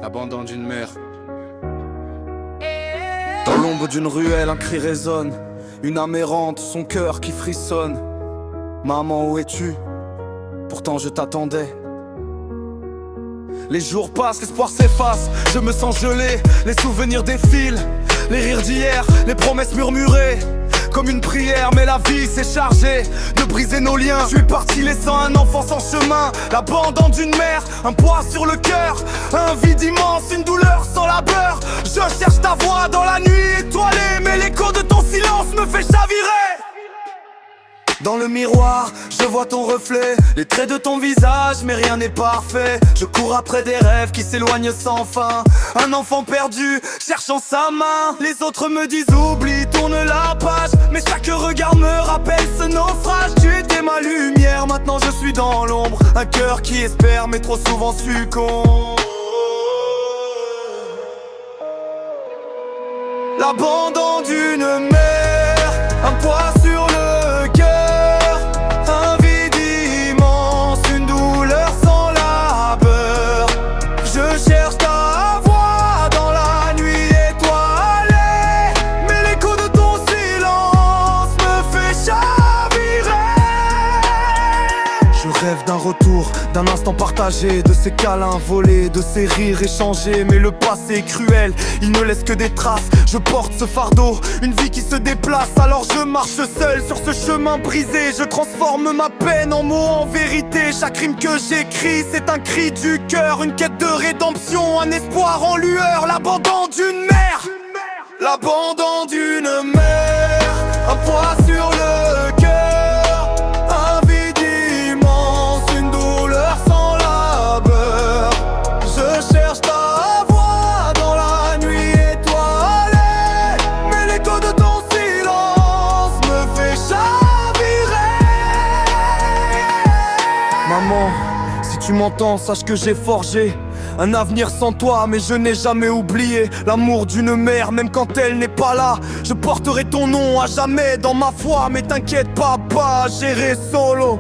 L'abandon d'une mère. Dans l'ombre d'une ruelle, un cri résonne. Une âme errante, son cœur qui frissonne. Maman, où es-tu? Pourtant je t'attendais. Les jours passent, l'espoir s'efface. Je me sens gelé, les souvenirs défilent. Les rires d'hier, les promesses murmurées. Comme une prière, mais la vie s'est chargée de briser nos liens. Je suis parti laissant un enfant sans chemin. L'abandon d'une mère, un poids sur le cœur. Un vide immense, une douleur sans labeur. Je cherche ta voix dans la nuit étoilée, mais l'écho de ton silence me fait chavirer. Dans le miroir, je vois ton reflet, les traits de ton visage, mais rien n'est parfait. Je cours après des rêves qui s'éloignent sans fin. Un enfant perdu, cherchant sa main. Les autres me disent oublie, tourne la page. Mais chaque regard me rappelle ce naufrage. Tu étais ma lumière, maintenant je suis dans l'ombre. Un cœur qui espère, mais trop souvent succombe. L'abandon d'une mère, un poids sur le cœur. Un vide immense, une douleur sans labeur. Je cherche ta voix dans la nuit étoilée, mais l'écho de ton silence me fait chavirer. Je rêve d'un retour, d'un instant partagé, de ces câlins volés, de ces rires échangés. Mais le passé est cruel, il ne laisse que des traces. Je porte ce fardeau, une vie qui se déplace. Alors je marche seul sur ce chemin brisé. Je transforme ma peine en mots, en vérité. Chaque rime que j'écris, c'est un cri du cœur. Une quête de rédemption, un espoir en lueur. L'abandon d'une mère, l'abandon d'une mère. Un poids sur le cœur, un vide immense, une douleur sans labeur. Je cherche ta voix dans la nuit étoilée, mais l'écho de ton silence me fait chavirer. Maman, si tu m'entends, sache que j'ai forgé un avenir sans toi, mais je n'ai jamais oublié l'amour d'une mère, même quand elle n'est pas là. Je porterai ton nom à jamais dans ma foi, mais t'inquiète papa, j'irai solo.